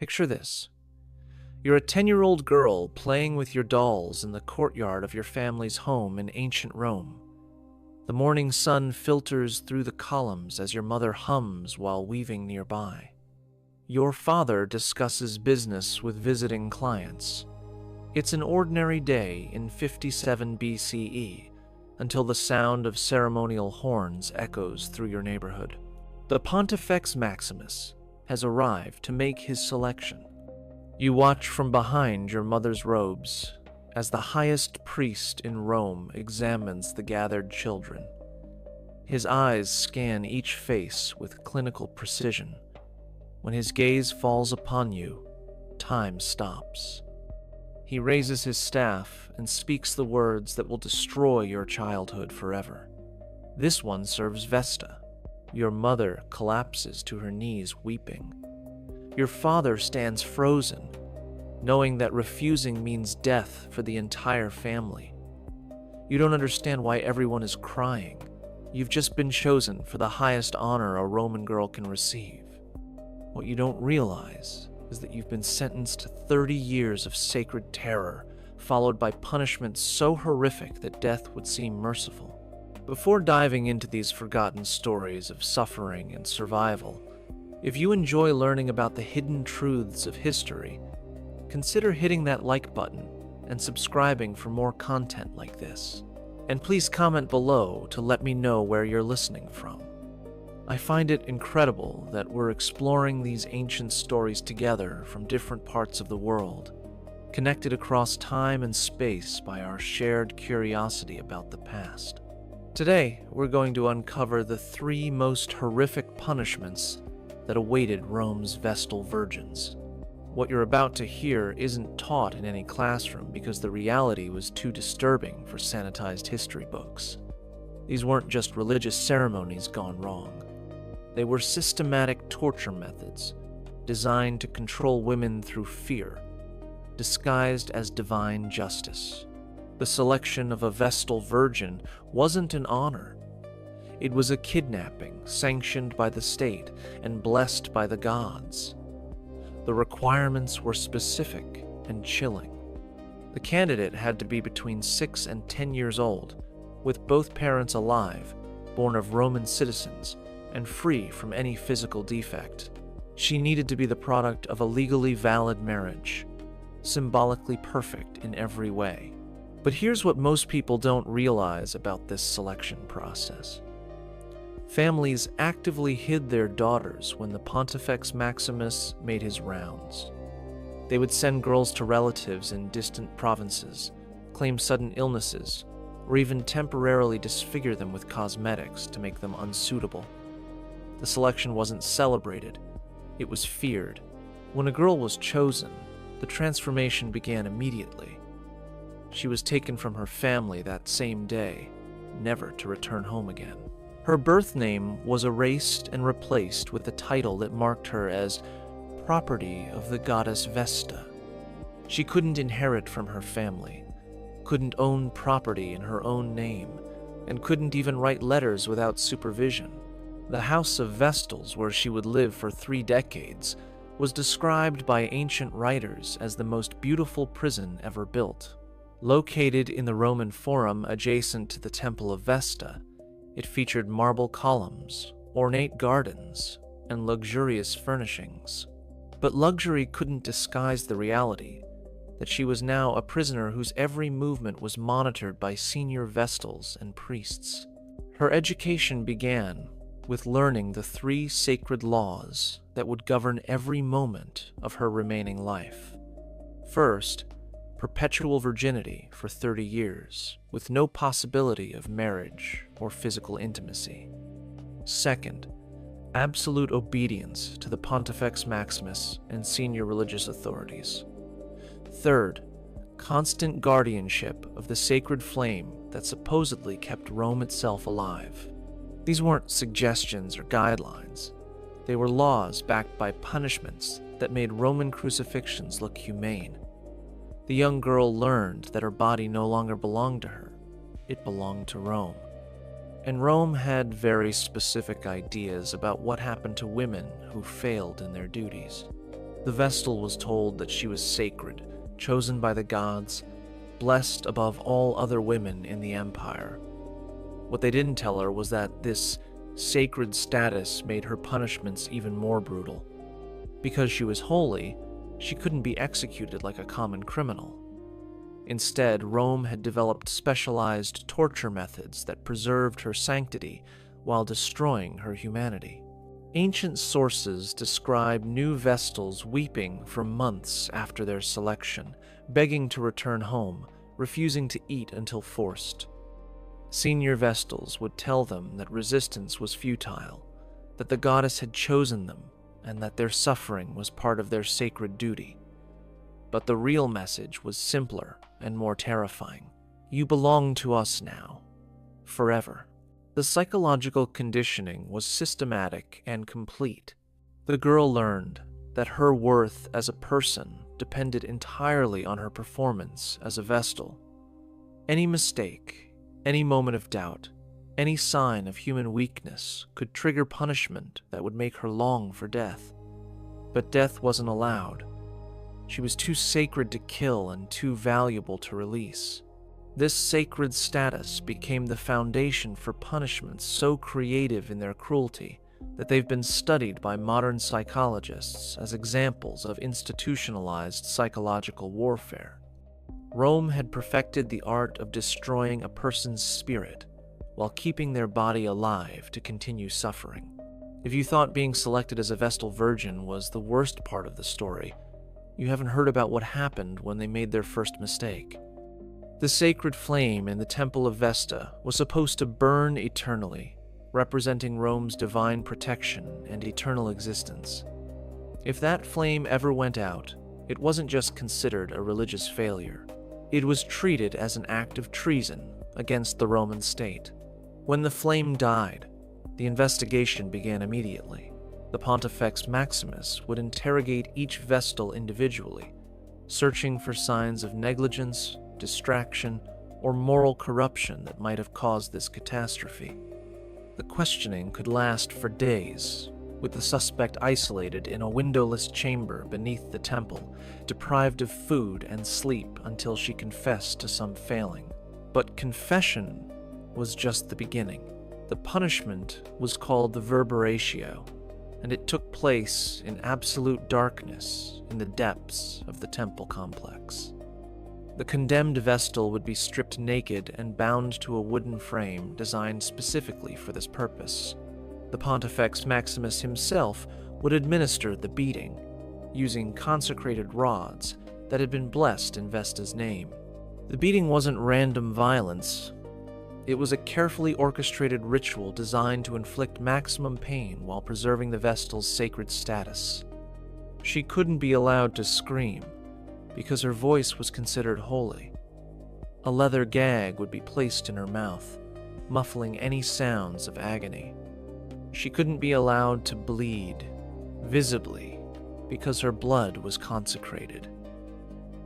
Picture this. You're a 10-year-old girl playing with your dolls in the courtyard of your family's home in ancient Rome. The morning sun filters through the columns as your mother hums while weaving nearby. Your father discusses business with visiting clients. It's an ordinary day in 57 BCE until the sound of ceremonial horns echoes through your neighborhood. The Pontifex Maximus has arrived to make his selection. You watch from behind your mother's robes as the highest priest in Rome examines the gathered children. His eyes scan each face with clinical precision. When his gaze falls upon you, time stops. He raises his staff and speaks the words that will destroy your childhood forever. This one serves Vesta. Your mother collapses to her knees weeping. Your father stands frozen, knowing that refusing means death for the entire family. You don't understand why everyone is crying. You've just been chosen for the highest honor a Roman girl can receive. What you don't realize is that you've been sentenced to 30 years of sacred terror, followed by punishment so horrific that death would seem merciful. Before diving into these forgotten stories of suffering and survival, if you enjoy learning about the hidden truths of history, consider hitting that like button and subscribing for more content like this. And please comment below to let me know where you're listening from. I find it incredible that we're exploring these ancient stories together from different parts of the world, connected across time and space by our shared curiosity about the past. Today, we're going to uncover the 3 most horrific punishments that awaited Rome's Vestal virgins. What you're about to hear isn't taught in any classroom because the reality was too disturbing for sanitized history books. These weren't just religious ceremonies gone wrong. They were systematic torture methods designed to control women through fear, disguised as divine justice. The selection of a Vestal virgin wasn't an honor. It was a kidnapping sanctioned by the state and blessed by the gods. The requirements were specific and chilling. The candidate had to be between 6 and 10 years old, with both parents alive, born of Roman citizens, and free from any physical defect. She needed to be the product of a legally valid marriage, symbolically perfect in every way. But here's what most people don't realize about this selection process. Families actively hid their daughters when the Pontifex Maximus made his rounds. They would send girls to relatives in distant provinces, claim sudden illnesses, or even temporarily disfigure them with cosmetics to make them unsuitable. The selection wasn't celebrated, it was feared. When a girl was chosen, the transformation began immediately. She was taken from her family that same day, never to return home again. Her birth name was erased and replaced with a title that marked her as property of the goddess Vesta. She couldn't inherit from her family, couldn't own property in her own name, and couldn't even write letters without supervision. The House of Vestals, where she would live for 3 decades, was described by ancient writers as the most beautiful prison ever built. Located in the Roman Forum adjacent to the Temple of Vesta, it featured marble columns, ornate gardens, and luxurious furnishings. But luxury couldn't disguise the reality that she was now a prisoner whose every movement was monitored by senior Vestals and priests. Her education began with learning the 3 sacred laws that would govern every moment of her remaining life. First, perpetual virginity for 30 years, with no possibility of marriage or physical intimacy. Second, absolute obedience to the Pontifex Maximus and senior religious authorities. Third, constant guardianship of the sacred flame that supposedly kept Rome itself alive. These weren't suggestions or guidelines. They were laws backed by punishments that made Roman crucifixions look humane. The young girl learned that her body no longer belonged to her. It belonged to Rome. And Rome had very specific ideas about what happened to women who failed in their duties. The Vestal was told that she was sacred, chosen by the gods, blessed above all other women in the Empire. What they didn't tell her was that this sacred status made her punishments even more brutal. Because she was holy, she couldn't be executed like a common criminal. Instead, Rome had developed specialized torture methods that preserved her sanctity while destroying her humanity. Ancient sources describe new Vestals weeping for months after their selection, begging to return home, refusing to eat until forced. Senior Vestals would tell them that resistance was futile, that the goddess had chosen them, and that their suffering was part of their sacred duty. But the real message was simpler and more terrifying. You belong to us now, forever. The psychological conditioning was systematic and complete. The girl learned that her worth as a person depended entirely on her performance as a Vestal. Any mistake, any moment of doubt, any sign of human weakness could trigger punishment that would make her long for death. But death wasn't allowed. She was too sacred to kill and too valuable to release. This sacred status became the foundation for punishments so creative in their cruelty that they've been studied by modern psychologists as examples of institutionalized psychological warfare. Rome had perfected the art of destroying a person's spirit while keeping their body alive to continue suffering. If you thought being selected as a Vestal Virgin was the worst part of the story, you haven't heard about what happened when they made their first mistake. The sacred flame in the Temple of Vesta was supposed to burn eternally, representing Rome's divine protection and eternal existence. If that flame ever went out, it wasn't just considered a religious failure. It was treated as an act of treason against the Roman state. When the flame died, the investigation began immediately. The Pontifex Maximus would interrogate each Vestal individually, searching for signs of negligence, distraction, or moral corruption that might have caused this catastrophe. The questioning could last for days, with the suspect isolated in a windowless chamber beneath the temple, deprived of food and sleep until she confessed to some failing. But confession was just the beginning. The punishment was called the Verberatio, and it took place in absolute darkness in the depths of the temple complex. The condemned Vestal would be stripped naked and bound to a wooden frame designed specifically for this purpose. The Pontifex Maximus himself would administer the beating, using consecrated rods that had been blessed in Vesta's name. The beating wasn't random violence. It was a carefully orchestrated ritual designed to inflict maximum pain while preserving the Vestal's sacred status. She couldn't be allowed to scream, because her voice was considered holy. A leather gag would be placed in her mouth, muffling any sounds of agony. She couldn't be allowed to bleed, visibly, because her blood was consecrated.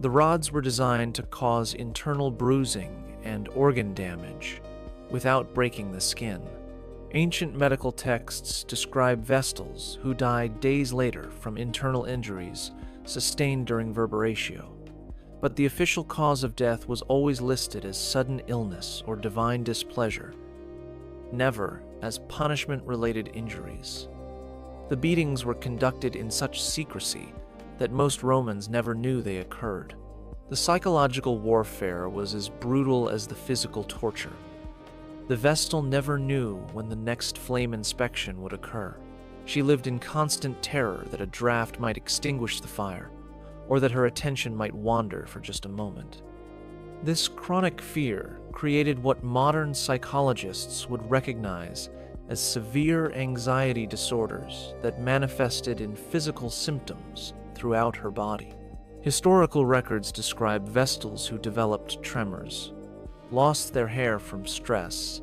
The rods were designed to cause internal bruising and organ damage without breaking the skin. Ancient medical texts describe Vestals who died days later from internal injuries sustained during Verberatio, but the official cause of death was always listed as sudden illness or divine displeasure, never as punishment-related injuries. The beatings were conducted in such secrecy that most Romans never knew they occurred. The psychological warfare was as brutal as the physical torture. The Vestal never knew when the next flame inspection would occur. She lived in constant terror that a draft might extinguish the fire, or that her attention might wander for just a moment. This chronic fear created what modern psychologists would recognize as severe anxiety disorders that manifested in physical symptoms throughout her body. Historical records describe Vestals who developed tremors, lost their hair from stress,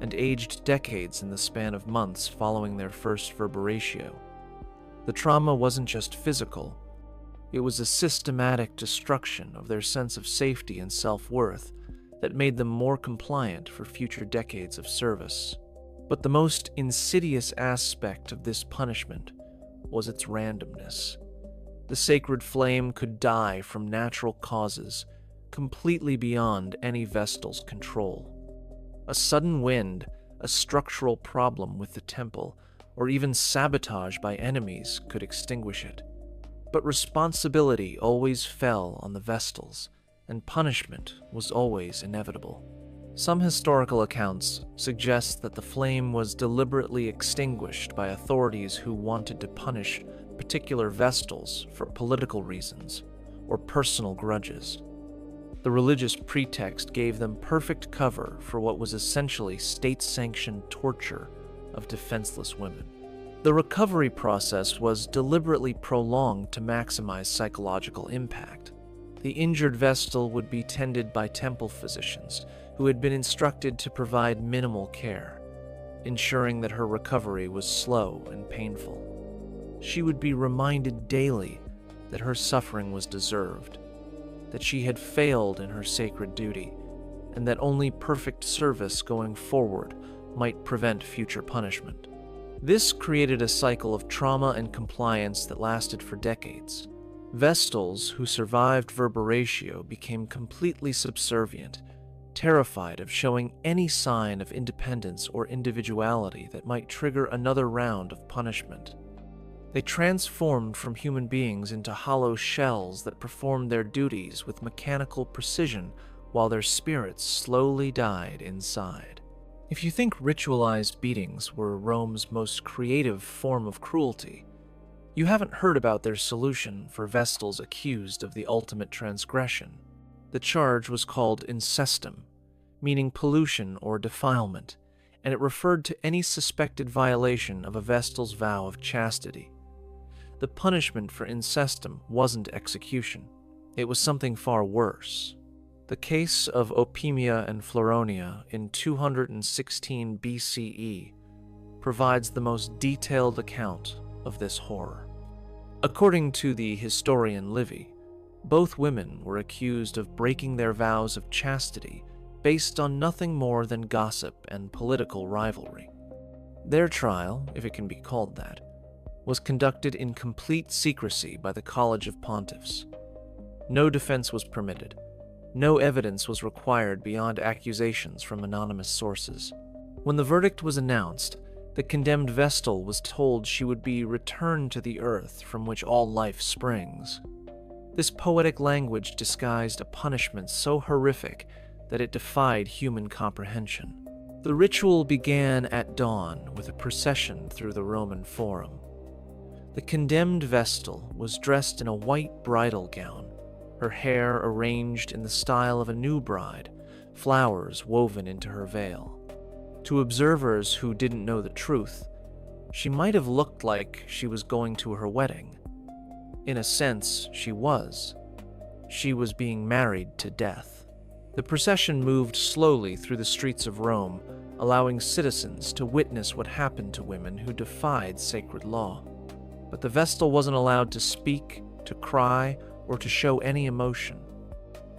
and aged decades in the span of months following their first Verberatio. The trauma wasn't just physical, it was a systematic destruction of their sense of safety and self-worth that made them more compliant for future decades of service. But the most insidious aspect of this punishment was its randomness. The sacred flame could die from natural causes, completely beyond any Vestal's control. A sudden wind, a structural problem with the temple, or even sabotage by enemies could extinguish it. But responsibility always fell on the Vestals, and punishment was always inevitable. Some historical accounts suggest that the flame was deliberately extinguished by authorities who wanted to punish particular Vestals for political reasons or personal grudges. The religious pretext gave them perfect cover for what was essentially state-sanctioned torture of defenseless women. The recovery process was deliberately prolonged to maximize psychological impact. The injured Vestal would be tended by temple physicians who had been instructed to provide minimal care, ensuring that her recovery was slow and painful. She would be reminded daily that her suffering was deserved, that she had failed in her sacred duty, and that only perfect service going forward might prevent future punishment. This created a cycle of trauma and compliance that lasted for decades. Vestals who survived Verberatio became completely subservient, terrified of showing any sign of independence or individuality that might trigger another round of punishment. They transformed from human beings into hollow shells that performed their duties with mechanical precision while their spirits slowly died inside. If you think ritualized beatings were Rome's most creative form of cruelty, you haven't heard about their solution for Vestals accused of the ultimate transgression. The charge was called incestum, meaning pollution or defilement, and it referred to any suspected violation of a Vestal's vow of chastity. The punishment for incestum wasn't execution. It was something far worse. The case of Opimia and Floronia in 216 BCE provides the most detailed account of this horror. According to the historian Livy, both women were accused of breaking their vows of chastity based on nothing more than gossip and political rivalry. Their trial, if it can be called that, was conducted in complete secrecy by the College of Pontiffs. No defense was permitted. No evidence was required beyond accusations from anonymous sources. When the verdict was announced, the condemned Vestal was told she would be returned to the earth from which all life springs. This poetic language disguised a punishment so horrific that it defied human comprehension. The ritual began at dawn with a procession through the Roman Forum. The condemned Vestal was dressed in a white bridal gown, her hair arranged in the style of a new bride, flowers woven into her veil. To observers who didn't know the truth, she might have looked like she was going to her wedding. In a sense, she was. She was being married to death. The procession moved slowly through the streets of Rome, allowing citizens to witness what happened to women who defied sacred law. But the Vestal wasn't allowed to speak, to cry, or to show any emotion.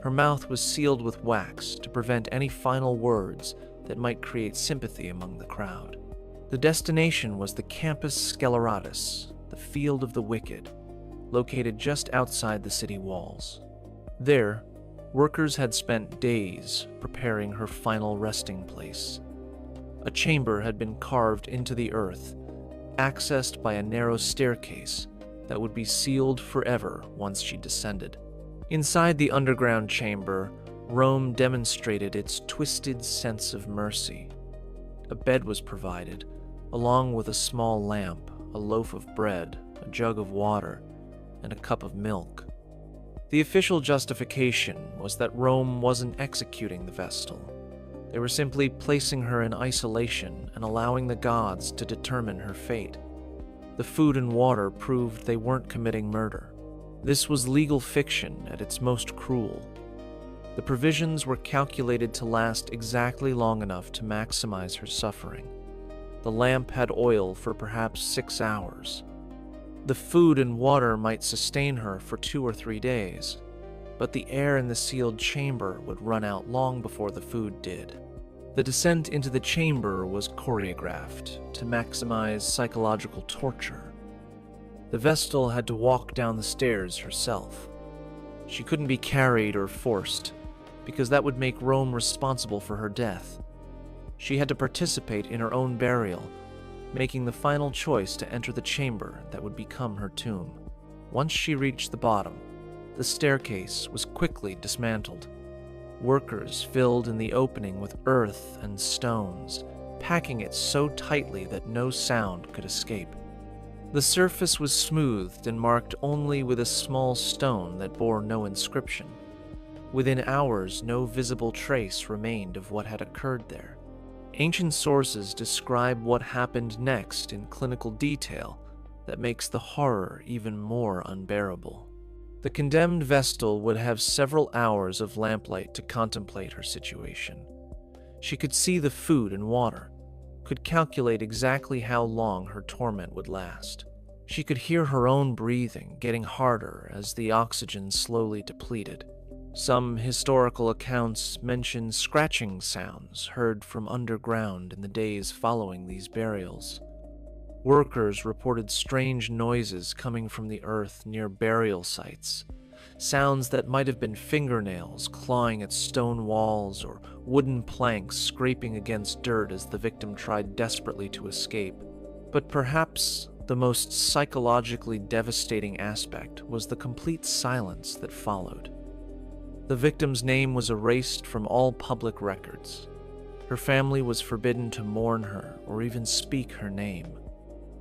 Her mouth was sealed with wax to prevent any final words that might create sympathy among the crowd. The destination was the Campus Sceleratus, the Field of the Wicked, located just outside the city walls. There, workers had spent days preparing her final resting place. A chamber had been carved into the earth, accessed by a narrow staircase that would be sealed forever once she descended. Inside the underground chamber, Rome demonstrated its twisted sense of mercy. A bed was provided, along with a small lamp, a loaf of bread, a jug of water, and a cup of milk. The official justification was that Rome wasn't executing the Vestal. They were simply placing her in isolation and allowing the gods to determine her fate. The food and water proved they weren't committing murder. This was legal fiction at its most cruel. The provisions were calculated to last exactly long enough to maximize her suffering. The lamp had oil for perhaps 6 hours. The food and water might sustain her for 2 or 3 days, but the air in the sealed chamber would run out long before the food did. The descent into the chamber was choreographed to maximize psychological torture. The Vestal had to walk down the stairs herself. She couldn't be carried or forced, because that would make Rome responsible for her death. She had to participate in her own burial, making the final choice to enter the chamber that would become her tomb. Once she reached the bottom, the staircase was quickly dismantled. Workers filled in the opening with earth and stones, packing it so tightly that no sound could escape. The surface was smoothed and marked only with a small stone that bore no inscription. Within hours, no visible trace remained of what had occurred there. Ancient sources describe what happened next in clinical detail that makes the horror even more unbearable. The condemned Vestal would have several hours of lamplight to contemplate her situation. She could see the food and water, could calculate exactly how long her torment would last. She could hear her own breathing getting harder as the oxygen slowly depleted. Some historical accounts mention scratching sounds heard from underground in the days following these burials. Workers reported strange noises coming from the earth near burial sites, sounds that might have been fingernails clawing at stone walls or wooden planks scraping against dirt as the victim tried desperately to escape. But perhaps the most psychologically devastating aspect was the complete silence that followed. The victim's name was erased from all public records. Her family was forbidden to mourn her or even speak her name.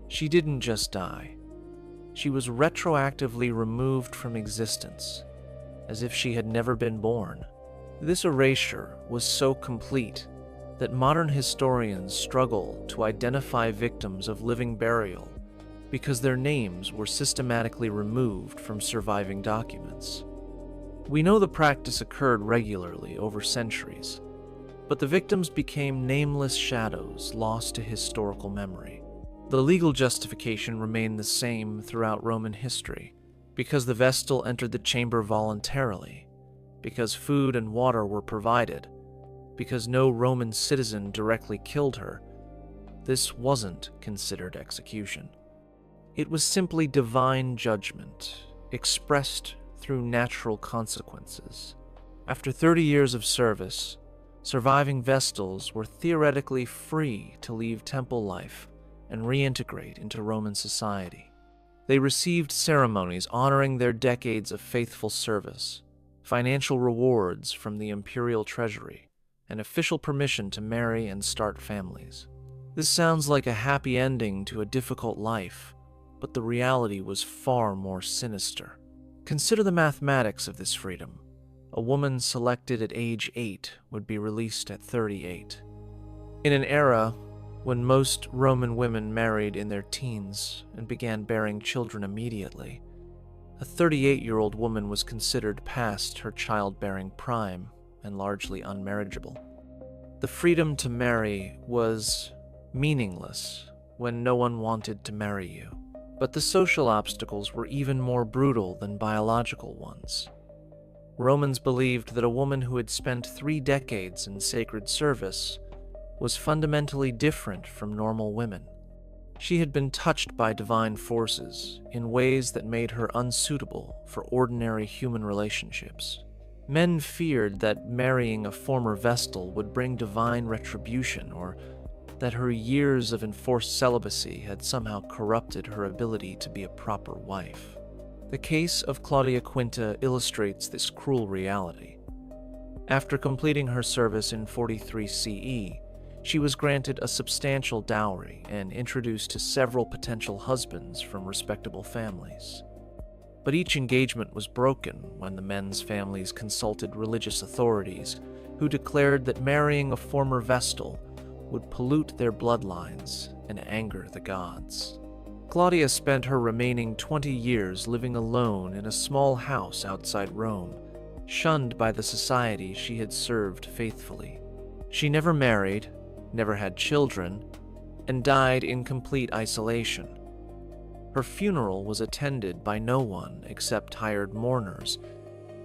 She didn't just die. She was retroactively removed from existence, as if she had never been born. This erasure was so complete that modern historians struggle to identify victims of living burial because their names were systematically removed from surviving documents. We know the practice occurred regularly over centuries, but the victims became nameless shadows lost to historical memory. The legal justification remained the same throughout Roman history, because the Vestal entered the chamber voluntarily, because food and water were provided, because no Roman citizen directly killed her. This wasn't considered execution. It was simply divine judgment, expressed through natural consequences. After 30 years of service, surviving Vestals were theoretically free to leave temple life and reintegrate into Roman society. They received ceremonies honoring their decades of faithful service, financial rewards from the imperial treasury, and official permission to marry and start families. This sounds like a happy ending to a difficult life, but the reality was far more sinister. Consider the mathematics of this freedom. A woman selected at age 8 would be released at 38. In an era when most Roman women married in their teens and began bearing children immediately, a 38-year-old woman was considered past her childbearing prime and largely unmarriageable. The freedom to marry was meaningless when no one wanted to marry you, but the social obstacles were even more brutal than biological ones. Romans believed that a woman who had spent 3 decades in sacred service was fundamentally different from normal women. She had been touched by divine forces in ways that made her unsuitable for ordinary human relationships. Men feared that marrying a former Vestal would bring divine retribution, or that her years of enforced celibacy had somehow corrupted her ability to be a proper wife. The case of Claudia Quinta illustrates this cruel reality. After completing her service in 43 CE, she was granted a substantial dowry and introduced to several potential husbands from respectable families. But each engagement was broken when the men's families consulted religious authorities, who declared that marrying a former Vestal would pollute their bloodlines and anger the gods. Claudia spent her remaining 20 years living alone in a small house outside Rome, shunned by the society she had served faithfully. She never married, never had children, and died in complete isolation. Her funeral was attended by no one except hired mourners,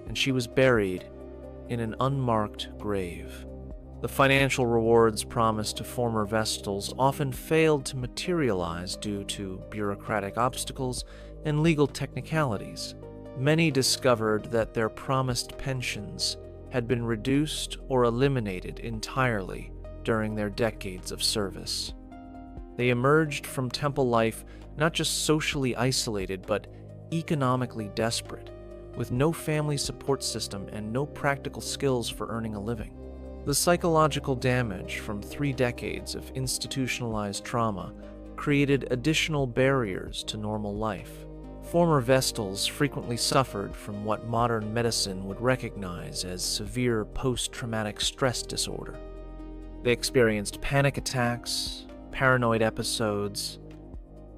and she was buried in an unmarked grave. The financial rewards promised to former Vestals often failed to materialize due to bureaucratic obstacles and legal technicalities. Many discovered that their promised pensions had been reduced or eliminated entirely during their decades of service. They emerged from temple life not just socially isolated, but economically desperate, with no family support system and no practical skills for earning a living. The psychological damage from 3 decades of institutionalized trauma created additional barriers to normal life. Former Vestals frequently suffered from what modern medicine would recognize as severe post-traumatic stress disorder. They experienced panic attacks, paranoid episodes,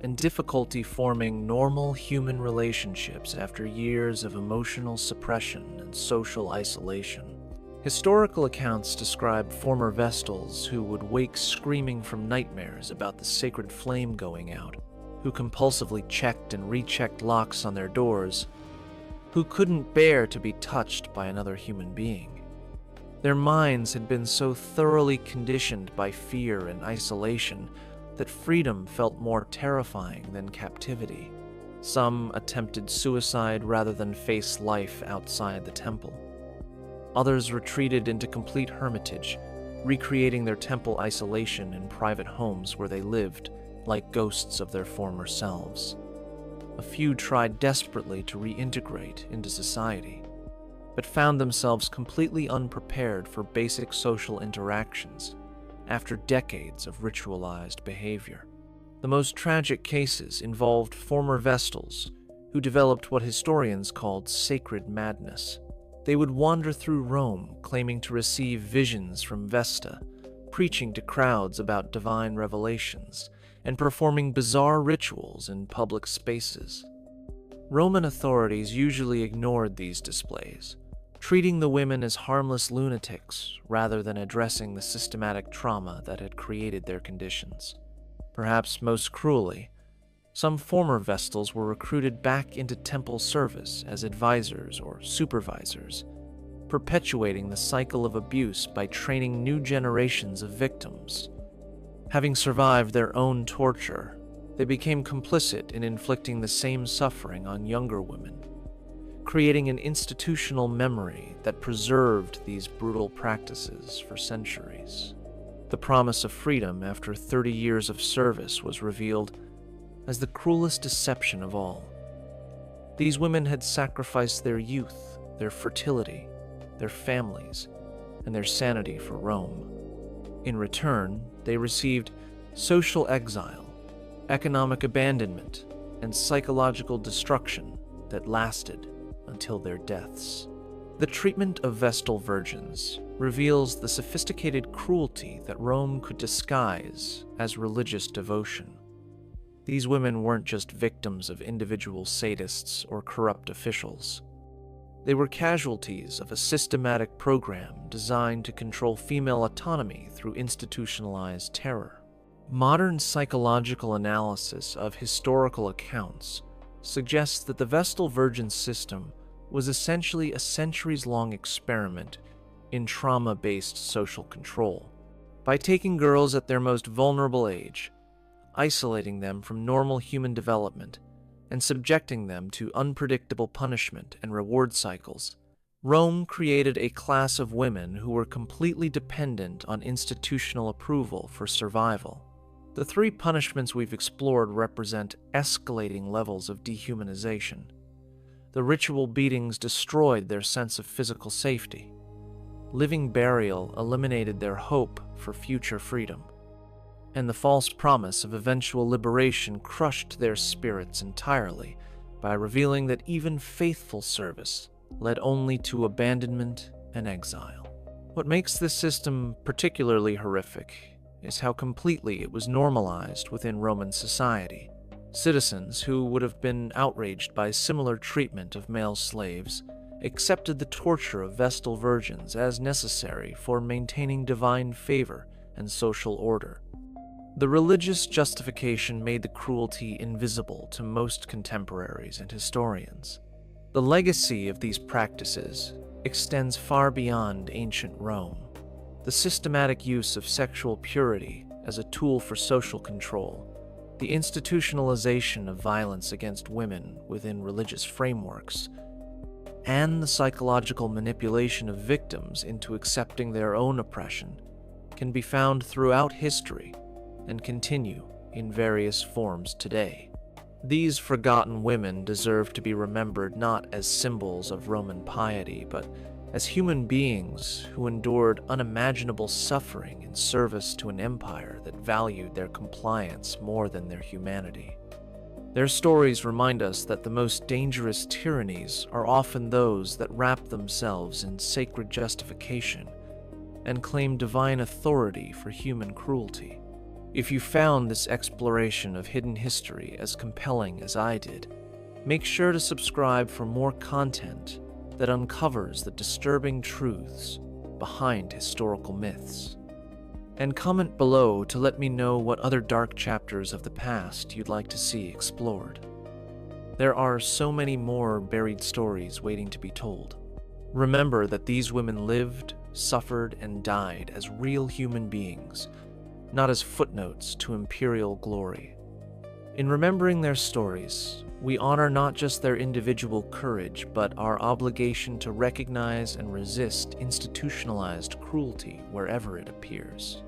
and difficulty forming normal human relationships after years of emotional suppression and social isolation. Historical accounts describe former Vestals who would wake screaming from nightmares about the sacred flame going out, who compulsively checked and rechecked locks on their doors, who couldn't bear to be touched by another human being. Their minds had been so thoroughly conditioned by fear and isolation that freedom felt more terrifying than captivity. Some attempted suicide rather than face life outside the temple. Others retreated into complete hermitage, recreating their temple isolation in private homes where they lived like ghosts of their former selves. A few tried desperately to reintegrate into society, but found themselves completely unprepared for basic social interactions after decades of ritualized behavior. The most tragic cases involved former Vestals who developed what historians called sacred madness. They would wander through Rome claiming to receive visions from Vesta, preaching to crowds about divine revelations, and performing bizarre rituals in public spaces. Roman authorities usually ignored these displays, treating the women as harmless lunatics rather than addressing the systematic trauma that had created their conditions. Perhaps most cruelly, some former Vestals were recruited back into temple service as advisors or supervisors, perpetuating the cycle of abuse by training new generations of victims. Having survived their own torture, they became complicit in inflicting the same suffering on younger women, creating an institutional memory that preserved these brutal practices for centuries. The promise of freedom after 30 years of service was revealed as the cruelest deception of all. These women had sacrificed their youth, their fertility, their families, and their sanity for Rome. In return, they received social exile, economic abandonment, and psychological destruction that lasted until their deaths. The treatment of Vestal virgins reveals the sophisticated cruelty that Rome could disguise as religious devotion. These women weren't just victims of individual sadists or corrupt officials. They were casualties of a systematic program designed to control female autonomy through institutionalized terror. Modern psychological analysis of historical accounts suggests that the Vestal Virgin system was essentially a centuries-long experiment in trauma-based social control. By taking girls at their most vulnerable age, isolating them from normal human development, and subjecting them to unpredictable punishment and reward cycles, Rome created a class of women who were completely dependent on institutional approval for survival. The 3 punishments we've explored represent escalating levels of dehumanization. The ritual beatings destroyed their sense of physical safety. Living burial eliminated their hope for future freedom. And the false promise of eventual liberation crushed their spirits entirely by revealing that even faithful service led only to abandonment and exile. What makes this system particularly horrific is how completely it was normalized within Roman society. Citizens who would have been outraged by similar treatment of male slaves accepted the torture of Vestal virgins as necessary for maintaining divine favor and social order. The religious justification made the cruelty invisible to most contemporaries and historians. The legacy of these practices extends far beyond ancient Rome. The systematic use of sexual purity as a tool for social control The institutionalization of violence against women within religious frameworks, and the psychological manipulation of victims into accepting their own oppression can be found throughout history and continue in various forms today. These forgotten women deserve to be remembered not as symbols of Roman piety, but as human beings who endured unimaginable suffering in service to an empire that valued their compliance more than their humanity. Their stories remind us that the most dangerous tyrannies are often those that wrap themselves in sacred justification and claim divine authority for human cruelty. If you found this exploration of hidden history as compelling as I did, make sure to subscribe for more content that uncovers the disturbing truths behind historical myths. And comment below to let me know what other dark chapters of the past you'd like to see explored. There are so many more buried stories waiting to be told. Remember that these women lived, suffered, and died as real human beings, not as footnotes to imperial glory. In remembering their stories, we honor not just their individual courage, but our obligation to recognize and resist institutionalized cruelty wherever it appears.